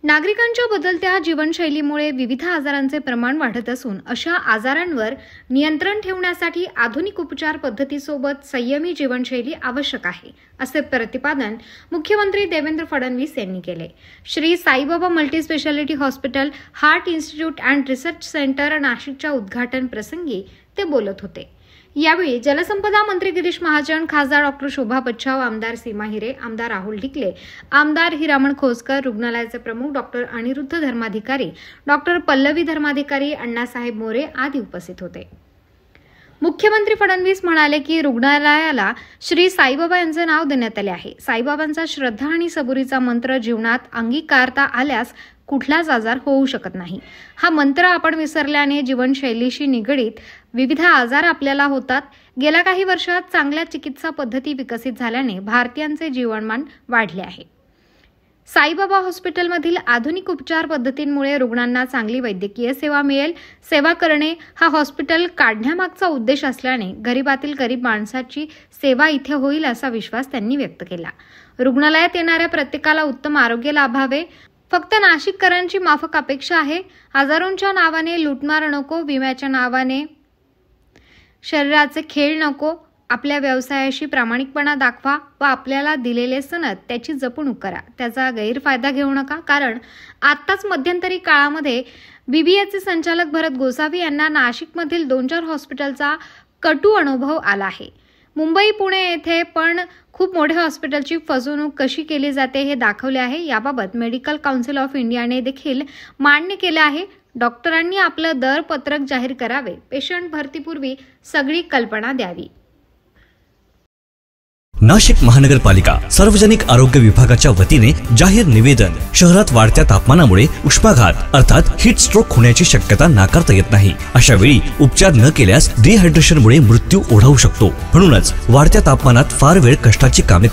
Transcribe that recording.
नागरिकांच्या बदलत्या जीवनशैलीमुळे विविध आजारांचे प्रमाण वाढत असून अशा आजारांवर नियंत्रण ठेवण्यासाठी आधुनिक उपचार पद्धतीसोबत संयमी जीवनशैली आवश्यक आहे, असे प्रतिपादन मुख्यमंत्री देवेंद्र फडणवीस यांनी केले। Shri Saibaba multispeciality hospital heart institute and research centre नाशिकच्या उद्घाटन प्रसंगी ते बोलत होते। यावेळी जलसंपदा मंत्री गिरीश महाजन, खासदार डॉ. शोभा बच्छाव, आमदार सीमा हिरे, आमदार राहुल ढिकले, आमदार हिरामण खोसकर, रुग्णालयाचे प्रमुख डॉ. अनिरुद्ध धर्माधिकारी, डॉ. पल्लवी धर्माधिकारी, अण्णासाहेब मोरे आदी उपस्थित होते। मुख्यमंत्री फडणवीस म्हणाले की रुग्णालयाला श्री साईबाबा यांचे नाव देण्यात आले आहे। साईबाबांचा श्रद्धा आणि सबुरीचा मंत्र जीवनात अंगीकारता आल्यास कुठलाच आजार होऊ शकत नाही। हा मंत्र आपण विसरल्याने जीवनशैलीशी निगडीत विविध आजार आपल्याला होतात। गेल्या काही वर्षात चांगल्या चिकित्सा पद्धती विकसित झाल्याने भारतीयांचे जीवनमान वाढले आहे। साईबाबा हॉस्पिटलमधील आधुनिक उपचार पद्धतींमुळे रुग्णांना चांगली वैद्यकीय सेवा मिळेल। सेवा करणे हा हॉस्पिटल काढण्यामागचा उद्देश असल्याने गरीबातील गरीब माणसाची सेवा इथे होईल असा विश्वास त्यांनी व्यक्त केला। रुग्णालयात येणाऱ्या प्रत्येकाला उत्तम आरोग्य लाभावे, फक्त नाशिककरांची माफक अपेक्षा आहे। हजारोंच्या नावाने लूटमार नको, विम्याच्या नावाने शरीराचे खेळ नको। आपल्या व्यवसायाशी प्रामाणिकपणा दाखवा व आपल्याला दिलेले सनद त्याची जपणूक करा। त्याचा गैरफायदा घेऊ नका, कारण आत्ताच मध्यंतरी काळामध्ये बीबीएचे संचालक भरत गोसावी यांना नाशिकमधील 2-4 हॉस्पिटलचा कटू अनुभव आला आहे। मुंबई, पुणे येथे पण खूप मोठ्या हॉस्पिटलची फसवणूक कशी केली जाते हे दाखवले आहे। याबाबत मेडिकल काउन्सिल ऑफ इंडियाने देखील मान्य केले आहे। डॉक्टरांनी आपलं दर पत्रक जाहीर करावे, पेशंट भरतीपूर्वी सगळी कल्पना द्यावी। नाशिक महानगरपालिका सार्वजनिक आरोग्य विभागाच्या वतीने जाहीर निवेदन। शहरात वाढत्या तापमानामुळे उष्माघात अर्थात हीट स्ट्रोक होण्याची शक्यता नाकारता येत नाही। अशा वेळी उपचार न केल्यास डिहायड्रेशनमुळे मृत्यू ओढावू शकतो। म्हणूनच वाढत्या तापमानात फार वेळ कष्टाची कामे